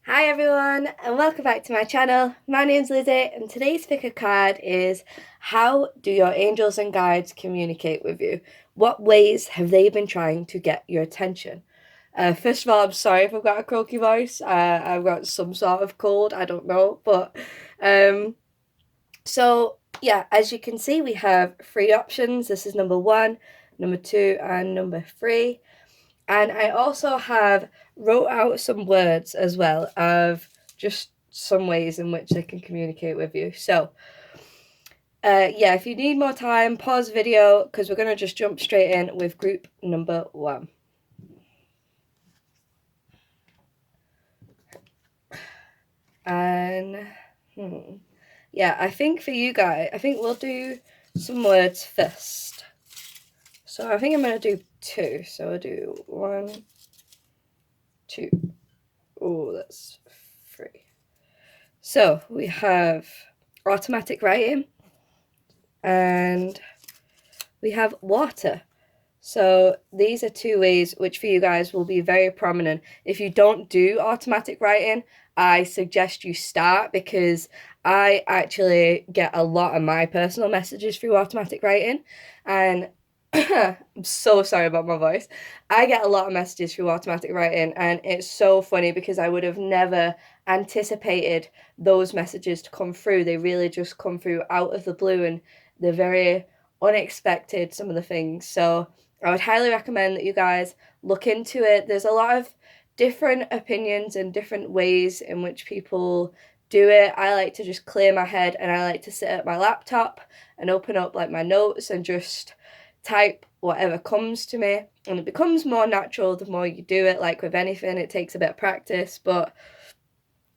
Hi everyone and welcome back to my channel. My name's Lizzie and today's pick a card is how do your angels and guides communicate with you? What ways have they been trying to get your attention? First of all, I'm sorry if I've got a croaky voice. I've got some sort of cold, I don't know. Um, yeah, as you can see, we have three options. This is number one, number two, and number three. And I also have wrote out some words as well of just some ways in which they can communicate with you. Yeah, if you need more time, pause the video because we're going to just jump straight in with group number one. And yeah, I think for you guys, I think we'll do some words first. So I think I'm going to do two. So I'll do 1, 2. Oh, that's 3. So we have automatic writing and we have water. So these are two ways which for you guys will be very prominent. If you don't do automatic writing, I suggest you start because I actually get a lot of my personal messages through automatic writing, and I'm so sorry about my voice. I get a lot of messages through automatic writing, and it's so funny because I would have never anticipated those messages to come through. They really just come through out of the blue, and they're very unexpected, some of the things. So I would highly recommend that you guys look into it. There's a lot of different opinions and different ways in which people do it. I like to just clear my head and I like to sit at my laptop and open up like my notes and just type whatever comes to me, and it becomes more natural the more you do it. Like with anything, it takes a bit of practice, but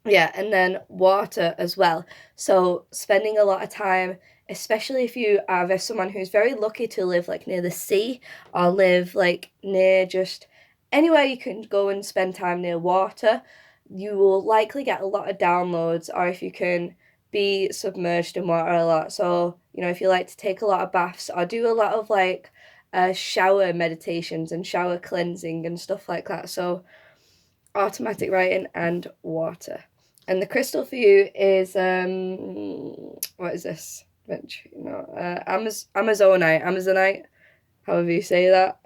yeah. And then water as well, so spending a lot of time, especially if you are someone who's very lucky to live like near the sea or live like near just anywhere you can go and spend time near water, you will likely get a lot of downloads. Or if you can be submerged in water a lot, so if you like to take a lot of baths or do a lot of like shower meditations and shower cleansing and stuff like that. So automatic writing and water. And the crystal for you is what is this? Amazonite, however you say that.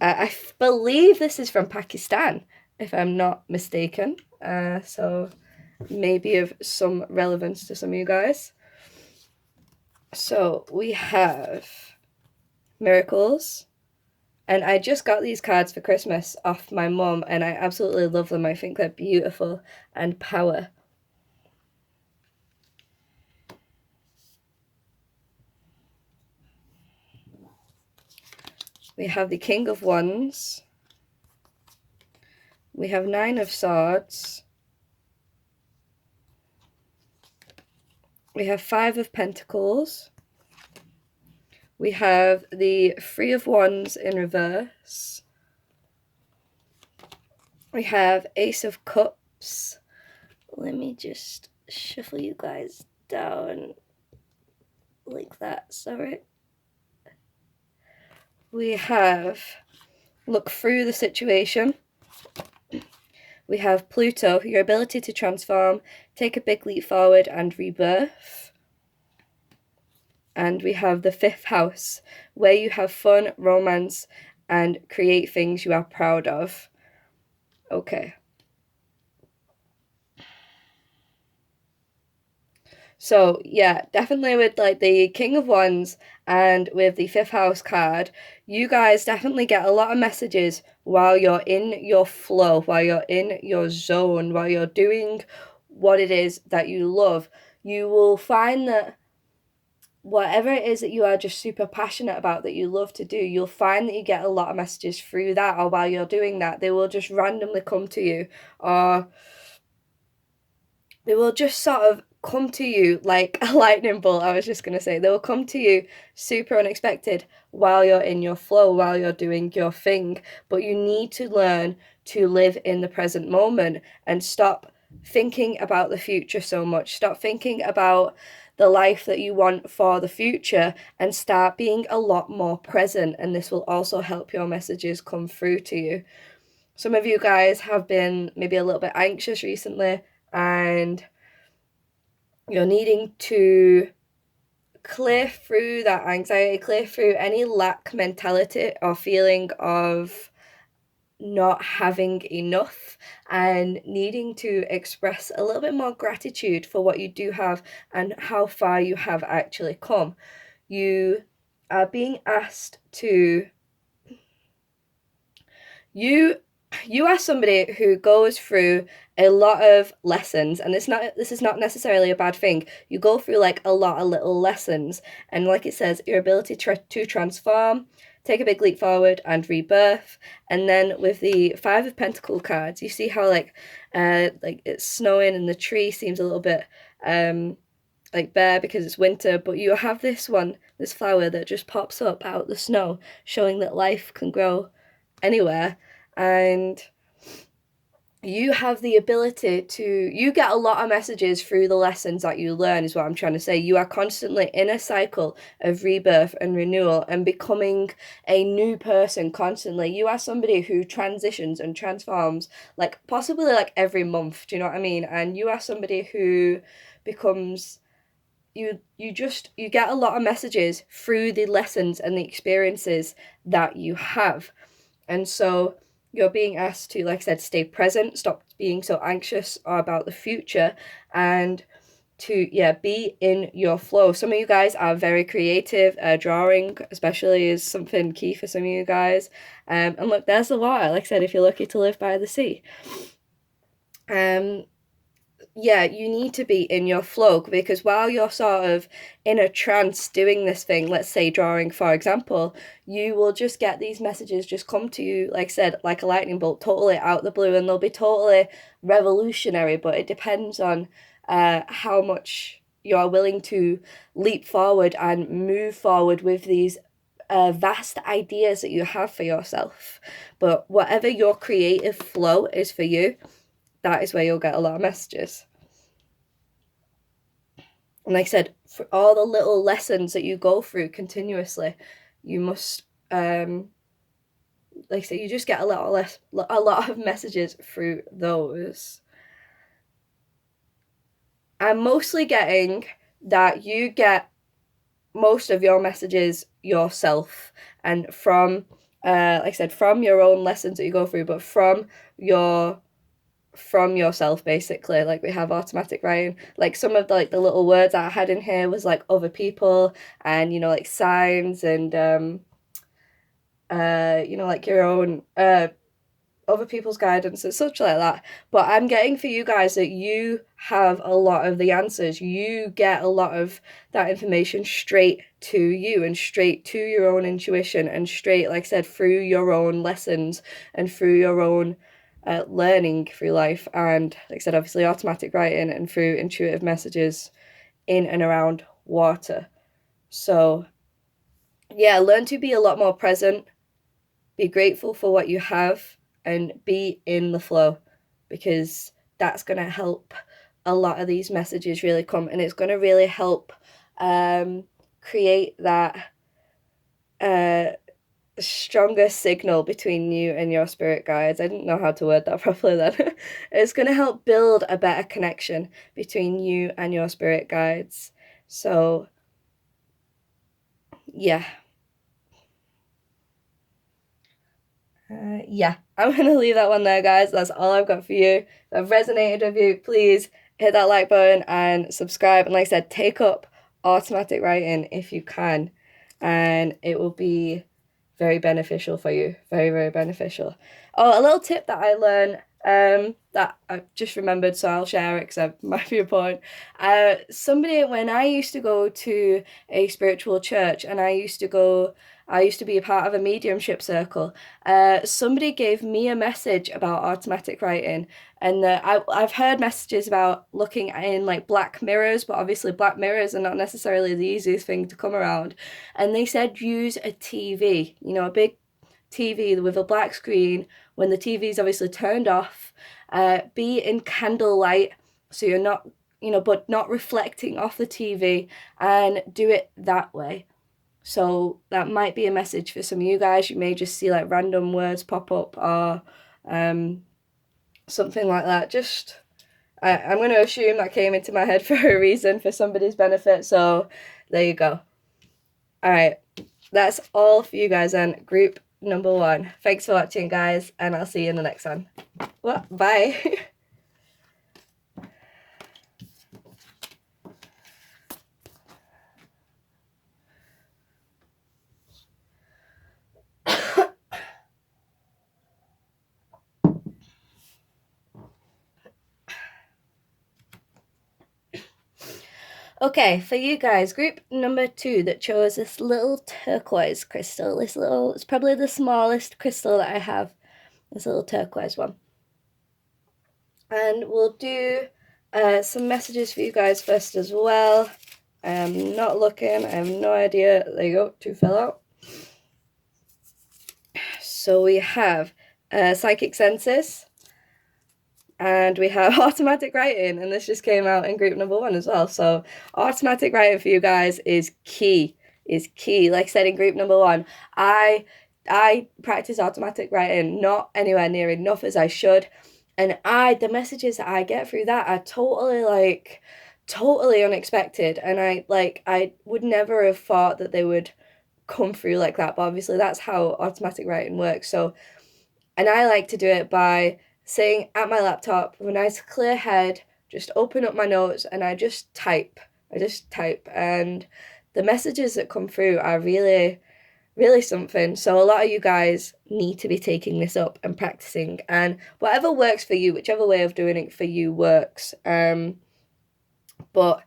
I believe this is from Pakistan, if I'm not mistaken. So maybe of some relevance to some of you guys. So we have miracles. And I just got these cards for Christmas off my mum, and I absolutely love them. I think they're beautiful. And power. We have the King of Wands. We have 9 of Swords. We have 5 of Pentacles. We have the 3 of Wands in reverse. We have Ace of Cups. Let me just shuffle you guys down like that, sorry. We have look through the situation. We have Pluto, your ability to transform, take a big leap forward and rebirth. And we have the 5th house, where you have fun, romance, and create things you are proud of. Okay. So yeah, definitely with like the King of Wands and with the 5th house card, you guys definitely get a lot of messages while you're in your flow, while you're in your zone, while you're doing what it is that you love. You will find that whatever it is that you are just super passionate about, that you love to do, you'll find that you get a lot of messages through that, or while you're doing that, they will just randomly come to you, or they will just sort of come to you like a lightning bolt. I was just going to say, they will come to you super unexpected while you're in your flow, while you're doing your thing. But you need to learn to live in the present moment and stop thinking about the future so much. Stop thinking about the life that you want for the future and start being a lot more present. And this will also help your messages come through to you. Some of you guys have been maybe a little bit anxious recently, and you're needing to clear through that anxiety, clear through any lack mentality or feeling of not having enough, and needing to express a little bit more gratitude for what you do have and how far you have actually come. You are being asked to you you are somebody who goes through a lot of lessons, and this is not necessarily a bad thing. You go through like a lot of little lessons, and like it says, your ability to transform, take a big leap forward, and rebirth. And then with the Five of Pentacle cards, you see how like it's snowing and the tree seems a little bit like bare because it's winter, but you have this flower that just pops up out of the snow, showing that life can grow anywhere. And you have the ability you get a lot of messages through the lessons that you learn, is what I'm trying to say. You are constantly in a cycle of rebirth and renewal and becoming a new person constantly. You are somebody who transitions and transforms, like possibly like every month, do you know what I mean? And you are somebody who becomes you get a lot of messages through the lessons and the experiences that you have. And so you're being asked to, like I said, stay present, stop being so anxious about the future, and to be in your flow. Some of you guys are very creative. Drawing especially is something key for some of you guys. And look, there's the water. Like I said, if you're lucky to live by the sea. You need to be in your flow, because while you're sort of in a trance doing this thing, let's say drawing for example, you will just get these messages just come to you, like I said, like a lightning bolt, totally out the blue, and they'll be totally revolutionary. But it depends on how much you're willing to leap forward and move forward with these vast ideas that you have for yourself. But whatever your creative flow is for you, that is where you'll get a lot of messages. And like I said, for all the little lessons that you go through continuously, you must like I say, you just get a lot of messages through those. I'm mostly getting that you get most of your messages yourself, and from like I said, from your own lessons that you go through, but from yourself, basically. Like we have automatic writing, like some of the, like the little words that I had in here was like other people, and like signs, and like your own other people's guidance and such like that. But I'm getting for you guys that you have a lot of the answers. You get a lot of that information straight to you, and straight to your own intuition, and straight, like I said, through your own lessons and through your own learning through life. And like I said, obviously automatic writing, and through intuitive messages in and around water. So learn to be a lot more present, be grateful for what you have, and be in the flow, because that's going to help a lot of these messages really come, and it's going to really help create that stronger signal between you and your spirit guides. I didn't know how to word that properly then. It's going to help build a better connection between you and your spirit guides. So I'm going to leave that one there, guys. That's all I've got for you. If I've resonated with you, please hit that like button and subscribe. And like I said, take up automatic writing if you can, and it will be very beneficial for you. Very, very beneficial. Oh, a little tip that I learned that I just remembered, so I'll share it because it might be important. When I used to go to a spiritual church, and I used to be a part of a mediumship circle. Somebody gave me a message about automatic writing, and I've heard messages about looking in like black mirrors, but obviously black mirrors are not necessarily the easiest thing to come around. And they said use a TV, a big TV with a black screen. When the TV is obviously turned off, be in candlelight, so you're not, but not reflecting off the TV, and do it that way. So that might be a message for some of you guys. You may just see like random words pop up, or something like that. Just, I'm going to assume that came into my head for a reason, for somebody's benefit, so there you go. Alright, that's all for you guys then, group number 1. Thanks for watching, guys, and I'll see you in the next one. Well, bye! Okay, for you guys, group number 2 that chose this little turquoise crystal. It's probably the smallest crystal that I have. This little turquoise one. And we'll do some messages for you guys first as well. I'm not looking, I have no idea. There you go, 2 fell out. So we have psychic senses. And we have automatic writing, and this just came out in group number 1 as well. So automatic writing for you guys is key. Like I said in group number 1, I practice automatic writing not anywhere near enough as I should. And the messages that I get through that are totally unexpected. And I would never have thought that they would come through like that. But obviously that's how automatic writing works. So, and I like to do it by sitting at my laptop with a nice clear head, just open up my notes and I just type. And the messages that come through are really, really something. So a lot of you guys need to be taking this up and practicing, and whatever works for you, whichever way of doing it for you works. But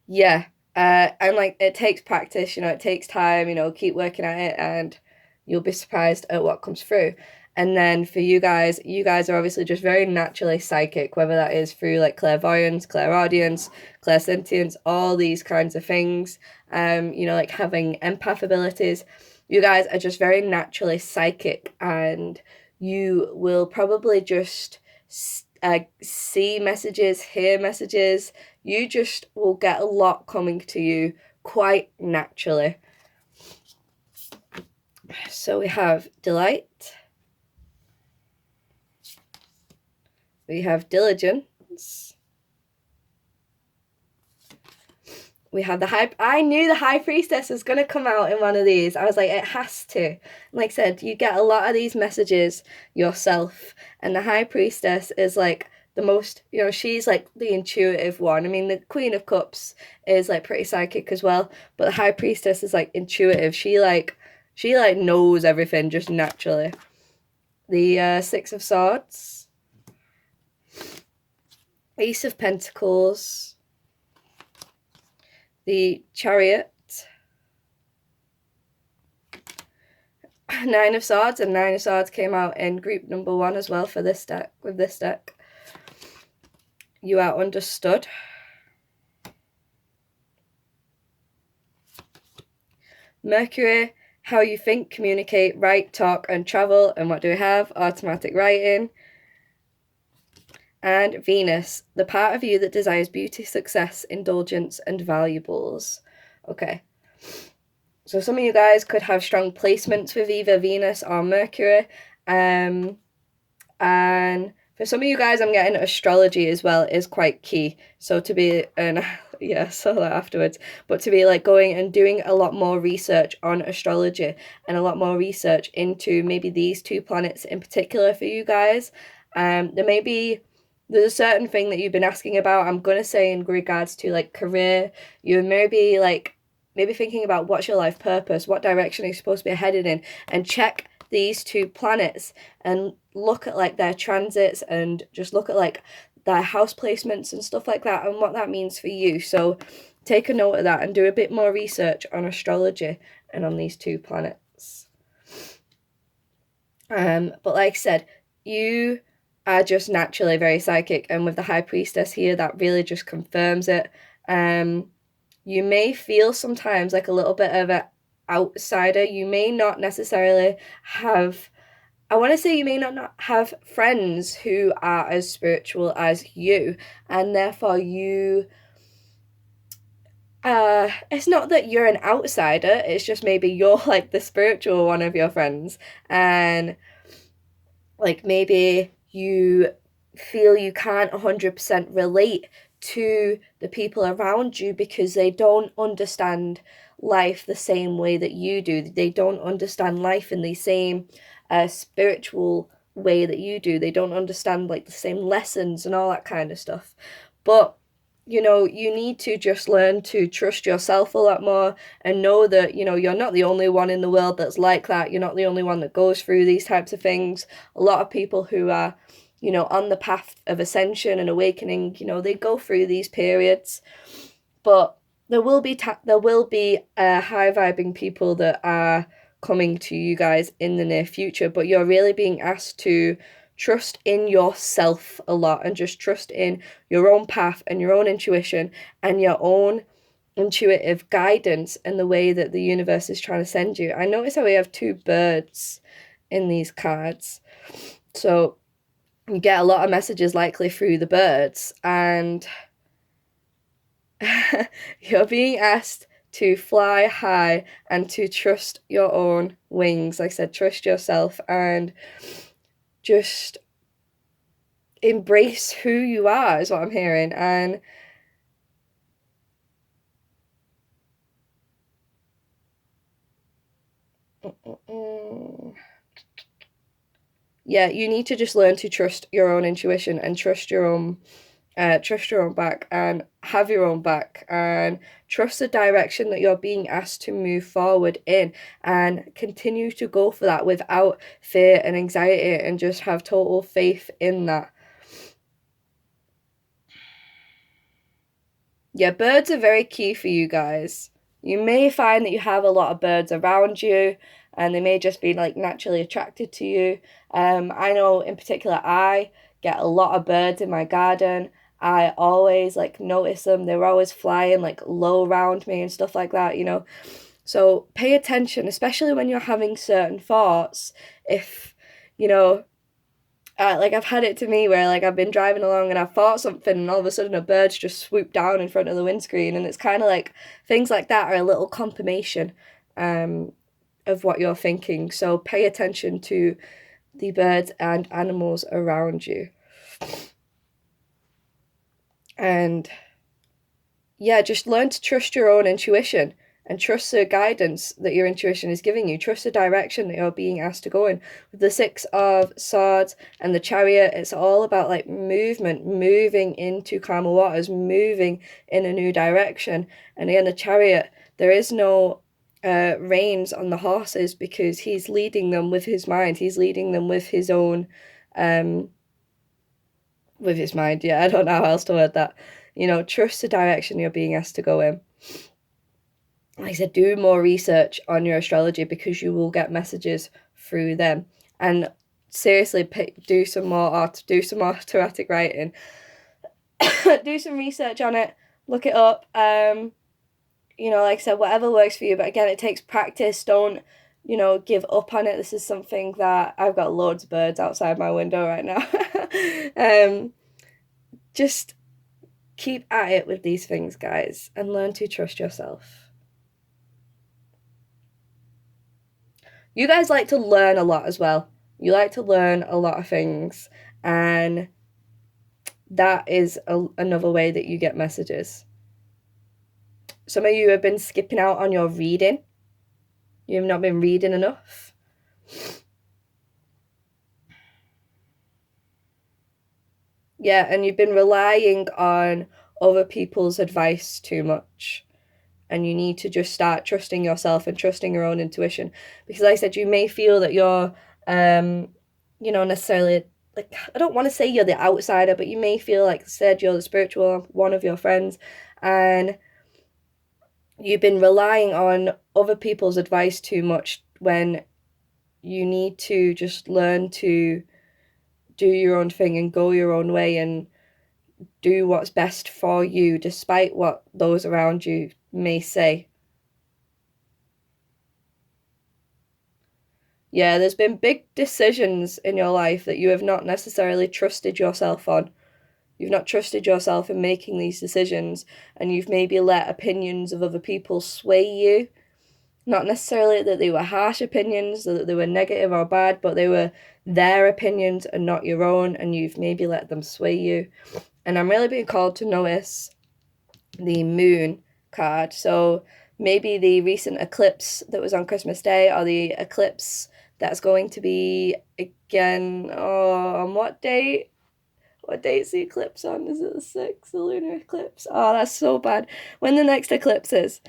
yeah, and like it takes practice, it takes time, keep working at it and you'll be surprised at what comes through. And then for you guys are obviously just very naturally psychic, whether that is through like clairvoyance, clairaudience, clairsentience, all these kinds of things, like having empath abilities. You guys are just very naturally psychic, and you will probably just see messages, hear messages. You just will get a lot coming to you quite naturally. So we have delight. We have diligence. We have the I knew the High Priestess was going to come out in one of these. I was like, it has to. Like I said, you get a lot of these messages yourself. And the High Priestess is like the most, she's like the intuitive one. I mean, the Queen of Cups is like pretty psychic as well. But the High Priestess is like intuitive. She knows everything just naturally. The Six of Swords. Ace of Pentacles, the Chariot, Nine of Swords, and Nine of Swords came out in group number 1 as well for this deck. With this deck, you are understood. Mercury, how you think, communicate, write, talk, and travel. And what do we have? Automatic writing. And Venus, the part of you that desires beauty, success, indulgence, and valuables. Okay. So some of you guys could have strong placements with either Venus or Mercury. And for some of you guys, I'm getting astrology as well is quite key. So to be, yeah, so that afterwards. But to be like going and doing a lot more research on astrology and a lot more research into maybe these 2 planets in particular for you guys. There's a certain thing that you've been asking about. I'm going to say in regards to like career, you maybe thinking about what's your life purpose, what direction are you supposed to be headed in, and check these 2 planets and look at like their transits and just look at like their house placements and stuff like that and what that means for you. So take a note of that and do a bit more research on astrology and on these 2 planets. But like I said, you are just naturally very psychic, and with the High Priestess here, that really just confirms it. You may feel sometimes like a little bit of an outsider. You may not necessarily have, I want to say you may not have friends who are as spiritual as you, and therefore you, it's not that you're an outsider, it's just maybe you're like the spiritual one of your friends, and like maybe you feel you can't 100% relate to the people around you because they don't understand life the same way that you do. They don't understand life in the same spiritual way that you do. They don't understand like the same lessons and all that kind of stuff. But you know, you need to just learn to trust yourself a lot more and know that, you know, you're not the only one in the world that's like that. You're not the only one that goes through these types of things. A lot of people who are, you know, on the path of ascension and awakening, you know, they go through these periods. But there will be high vibing people that are coming to you guys in the near future, but you're really being asked to trust in yourself a lot and just trust in your own path and your own intuition and your own intuitive guidance and the way that the universe is trying to send you. I notice how we have two birds in these cards. So you get a lot of messages likely through the birds, and you're being asked to fly high and to trust your own wings. Like I said, trust yourself and just embrace who you are is what I'm hearing. And yeah, you need to just learn to trust your own intuition and trust your own back and have your own back and trust the direction that you're being asked to move forward in and continue to go for that without fear and anxiety and just have total faith in that. Yeah, birds are very key for you guys. You may find that you have a lot of birds around you and they may just be like naturally attracted to you. I know in particular I get a lot of birds in my garden. I always like notice them. They're always flying like low around me and stuff like that, you know. So pay attention, especially when you're having certain thoughts. If, you know, like I've had it to me where like I've been driving along and I've thought something and all of a sudden a bird's just swooped down in front of the windscreen, and it's kind of like things like that are a little confirmation of what you're thinking. So pay attention to the birds and animals around you. And yeah, just learn to trust your own intuition and trust the guidance that your intuition is giving you. Trust the direction that you're being asked to go in. With the Six of Swords and the Chariot, it's all about like movement, moving into calmer waters, moving in a new direction. And again, the Chariot, there is no reins on the horses because he's leading them with his mind. He's leading them with his own, with his mind. Yeah, I don't know how else to word that. You know, trust the direction you're being asked to go in. Like I said, do more research on your astrology because you will get messages through them. And seriously, do some more automatic writing. Do some research on it. Look it up. You know, like I said, whatever works for you. But again, it takes practice. Don't, you know, give up on it. This is something that I've got loads of birds outside my window right now. Just keep at it with these things, guys, and learn to trust yourself. You guys like to learn a lot as well. You like to learn a lot of things, and that is another way that you get messages. Some of you have been skipping out on your reading. You've not been reading enough. Yeah, and you've been relying on other people's advice too much. And you need to just start trusting yourself and trusting your own intuition. Because like I said, you may feel that you're, you know, necessarily, like, I don't want to say you're the outsider, but you may feel like I said you're the spiritual one of your friends. And you've been relying on other people's advice too much when you need to just learn to do your own thing and go your own way and do what's best for you, despite what those around you may say. Yeah, there's been big decisions in your life that you have not necessarily trusted yourself on. You've not trusted yourself in making these decisions, and you've maybe let opinions of other people sway you Not necessarily that they were harsh opinions, that they were negative or bad, but they were their opinions and not your own, and you've maybe let them sway you. And I'm really being called to notice the moon card. So maybe the recent eclipse that was on Christmas Day, or the eclipse that's going to be again, on what date? What date's the eclipse on? Is it the 6th, the lunar eclipse? Oh, that's so bad. When the next eclipse is,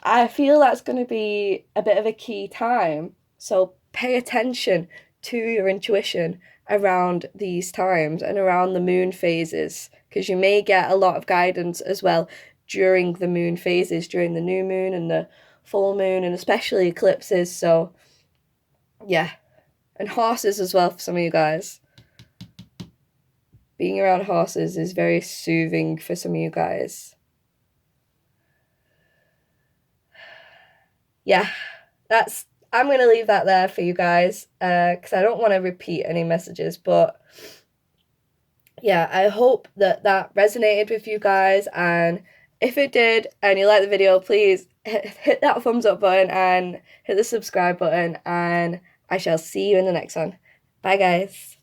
I feel that's going to be a bit of a key time. So pay attention to your intuition around these times and around the moon phases, because you may get a lot of guidance as well during the moon phases, during the new moon and the full moon, and especially eclipses. So yeah, and horses as well for some of you guys. Being around horses is very soothing for some of you guys. Yeah, I'm going to leave that there for you guys, because I don't want to repeat any messages, but yeah, I hope that resonated with you guys, and if it did and you like the video, please hit that thumbs up button and hit the subscribe button, and I shall see you in the next one. Bye guys.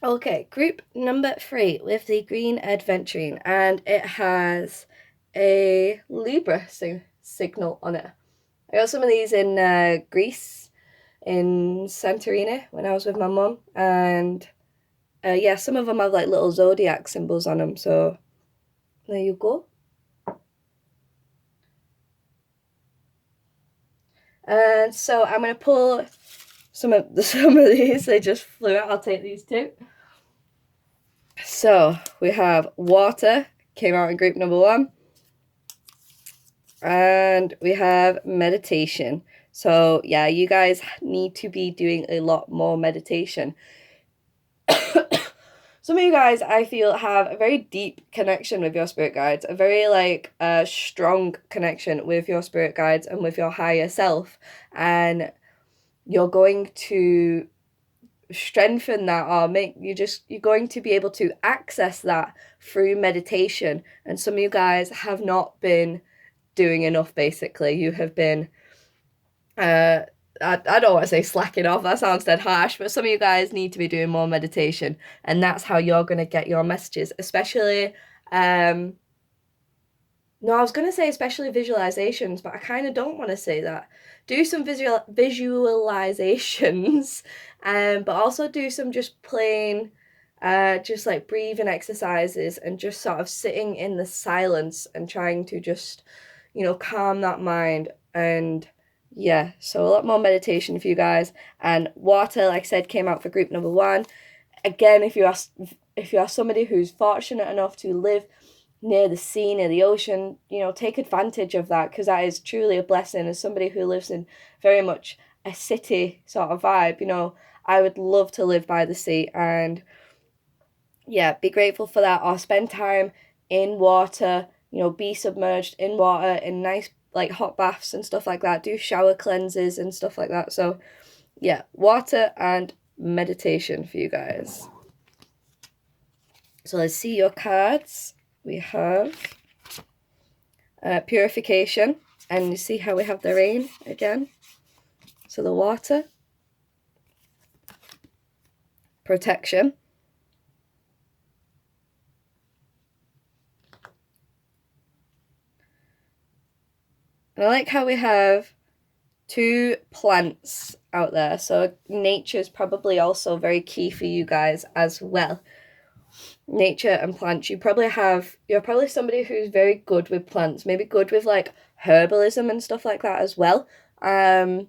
Okay, group number 3 with the green adventuring, and it has a Libra signal on it. I got some of these in Greece, in Santorini, when I was with my mum, and yeah, some of them have like little zodiac symbols on them, so there you go. And so I'm going to pull some of these. They just flew out. I'll take these two. So we have water, came out in group number 1. And we have meditation. So yeah, you guys need to be doing a lot more meditation. Some of you guys, I feel, have a very deep connection with your spirit guides, a very strong connection with your spirit guides and with your higher self, and you're going to strengthen that, or you're going to be able to access that through meditation. And some of you guys have not been doing enough. Basically, you have been I don't want to say slacking off, that sounds dead harsh, but some of you guys need to be doing more meditation, and that's how you're going to get your messages, especially no, I was going to say especially visualizations, but I kind of don't want to say that. Do some visualizations, but also do some just plain just like breathing exercises, and just sort of sitting in the silence and trying to just, calm that mind. And yeah, so a lot more meditation for you guys. And water, like I said, came out for group number 1. Again, if you are somebody who's fortunate enough to live near the sea, near the ocean, take advantage of that, because that is truly a blessing. As somebody who lives in very much a city sort of vibe, I would love to live by the sea, and yeah, be grateful for that, or spend time in water, be submerged in water, in nice like hot baths and stuff like that, do shower cleanses and stuff like that. So yeah, water and meditation for you guys. So let's see your cards. We have purification, and you see how we have the rain again. So the water, protection, and I like how we have 2 plants out there. So nature is probably also very key for you guys as well. Nature and plants. You're probably somebody who's very good with plants, maybe good with like herbalism and stuff like that as well. And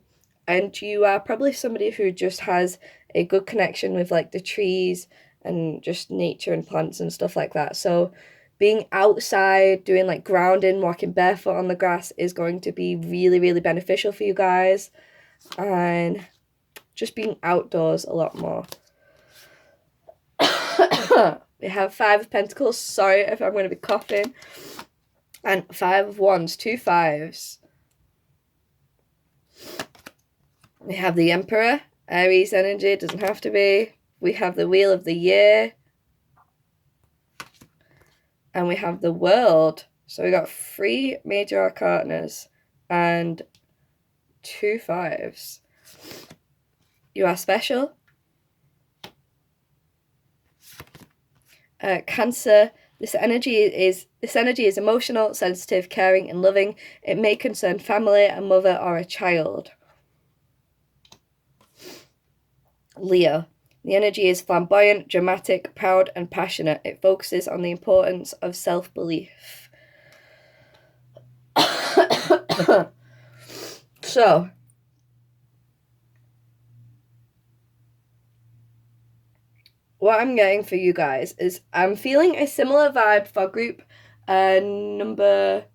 you are probably somebody who just has a good connection with like the trees and just nature and plants and stuff like that. So being outside, doing like grounding, walking barefoot on the grass is going to be really, really beneficial for you guys. And just being outdoors a lot more. We have 5 of Pentacles. Sorry if I'm going to be coughing. And 5 of Wands, 2 5s. We have the Emperor, Aries energy, it doesn't have to be. We have the Wheel of the Year. And we have the World. So we got 3 major arcanas and 2 5s. You are special. Cancer. This energy is emotional, sensitive, caring, and loving. It may concern family, a mother, or a child. Leo. The energy is flamboyant, dramatic, proud, and passionate. It focuses on the importance of self-belief. So, what I'm getting for you guys is I'm feeling a similar vibe for group number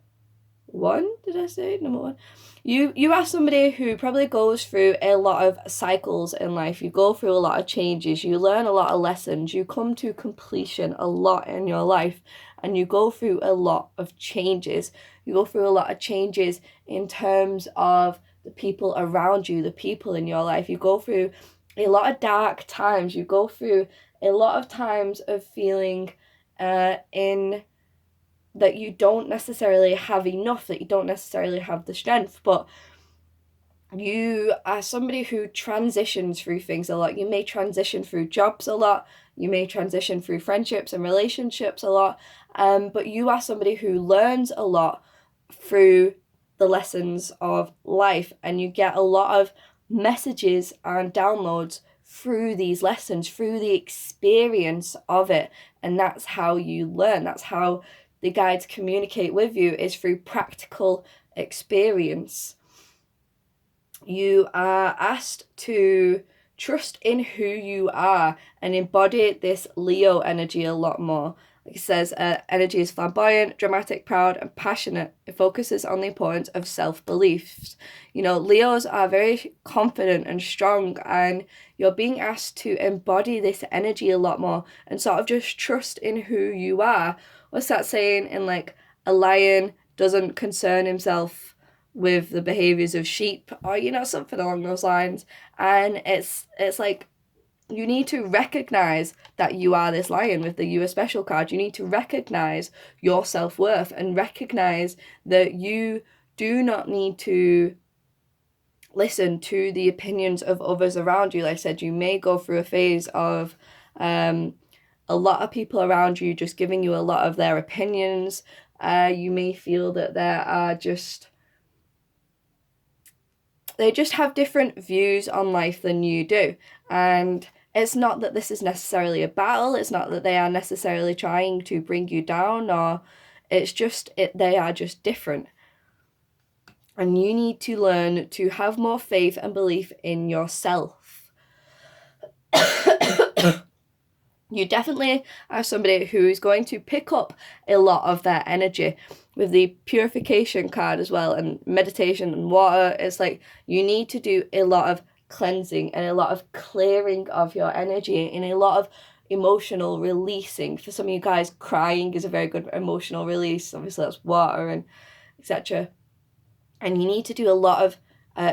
1. Did I say number 1? You are somebody who probably goes through a lot of cycles in life. You go through a lot of changes. You learn a lot of lessons. You come to completion a lot in your life. And you go through a lot of changes. You go through a lot of changes in terms of the people around you, the people in your life. You go through a lot of dark times. You go through a lot of times of feeling in that you don't necessarily have enough, that you don't necessarily have the strength, but you are somebody who transitions through things a lot. You may transition through jobs a lot, you may transition through friendships and relationships a lot, but you are somebody who learns a lot through the lessons of life, and you get a lot of messages and downloads through these lessons, through the experience of it, and that's how you learn. That's how the guides communicate with you, is through practical experience. You are asked to trust in who you are and embody this Leo energy a lot more. Like it says, energy is flamboyant, dramatic, proud, and passionate. It focuses on the importance of self-beliefs. You know, Leos are very confident and strong, and you're being asked to embody this energy a lot more and sort of just trust in who you are. What's that saying in like, a lion doesn't concern himself with the behaviors of sheep, or you know, something along those lines. And it's like, you need to recognize that you are this lion with the You Are Special card. You need to recognize your self-worth and recognize that you do not need to listen to the opinions of others around you. Like I said, you may go through a phase of a lot of people around you just giving you a lot of their opinions. You may feel that they just have different views on life than you do. And it's not that this is necessarily a battle. It's not that they are necessarily trying to bring you down, or it's just they are just different. And you need to learn to have more faith and belief in yourself. You definitely are somebody who is going to pick up a lot of their energy with the purification card as well, and meditation and water. It's like you need to do a lot of cleansing and a lot of clearing of your energy and a lot of emotional releasing. For some of you guys, crying is a very good emotional release. Obviously that's water and etc. And you need to do a lot of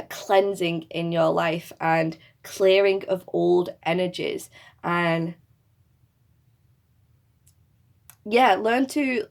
cleansing in your life and clearing of old energies. And yeah, learn to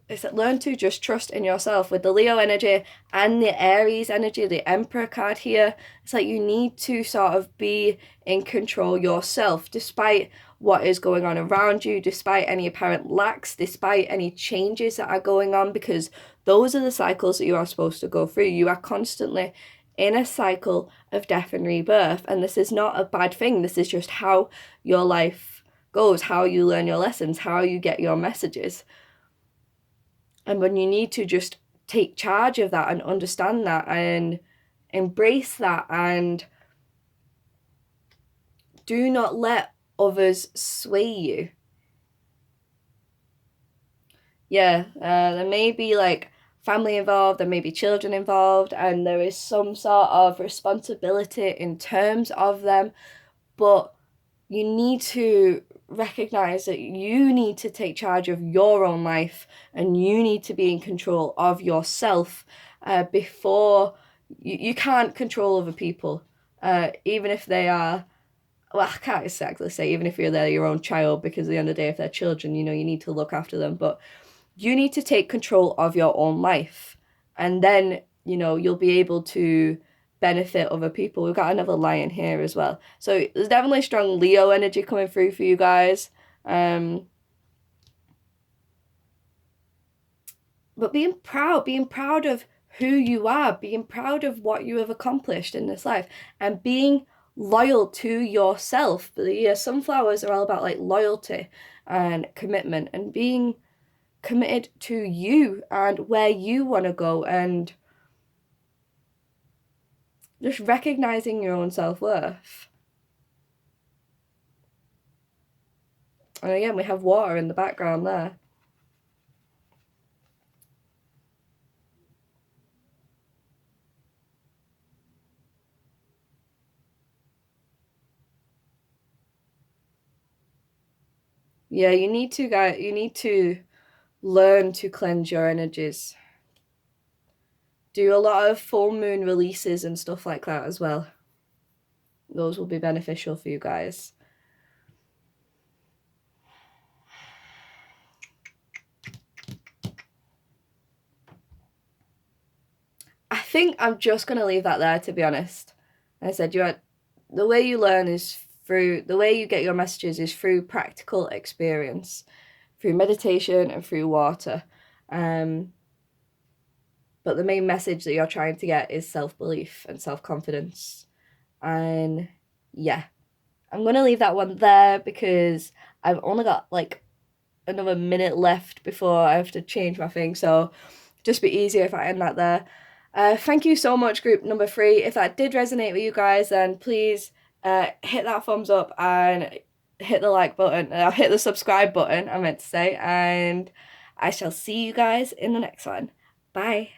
just trust in yourself. With the Leo energy and the Aries energy, the Emperor card here, it's like you need to sort of be in control yourself, despite what is going on around you, despite any apparent lacks, despite any changes that are going on, because those are the cycles that you are supposed to go through. You are constantly in a cycle of death and rebirth, and this is not a bad thing. This is just how your life goes, how you learn your lessons, how you get your messages. And when you need to just take charge of that and understand that and embrace that, and do not let others sway you. Yeah, there may be like family involved, there may be children involved, and there is some sort of responsibility in terms of them, but you need to recognize that you need to take charge of your own life and you need to be in control of yourself before you can't control other people, even if they are, well, I can't exactly say even if they're your own child, because at the end of the day, if they're children, you need to look after them, but you need to take control of your own life, and then you'll be able to benefit other people. We've got another lion here as well, so there's definitely strong Leo energy coming through for you guys. But being proud of who you are, being proud of what you have accomplished in this life, and being loyal to yourself. The sunflowers are all about like loyalty and commitment, and being committed to you and where you want to go, and just recognizing your own self-worth. And again, we have water in the background there. Yeah, you need to learn to cleanse your energies. Do a lot of full moon releases and stuff like that as well. Those will be beneficial for you guys. I think I'm just going to leave that there, to be honest. I said, the way you learn is the way you get your messages is through practical experience, through meditation and through water. But the main message that you're trying to get is self-belief and self-confidence. And yeah, I'm going to leave that one there because I've only got like another minute left before I have to change my thing. So just be easier if I end that there. Thank you so much, group number 3. If that did resonate with you guys, then please hit that thumbs up and hit the like button. Hit the subscribe button, I meant to say. And I shall see you guys in the next one. Bye.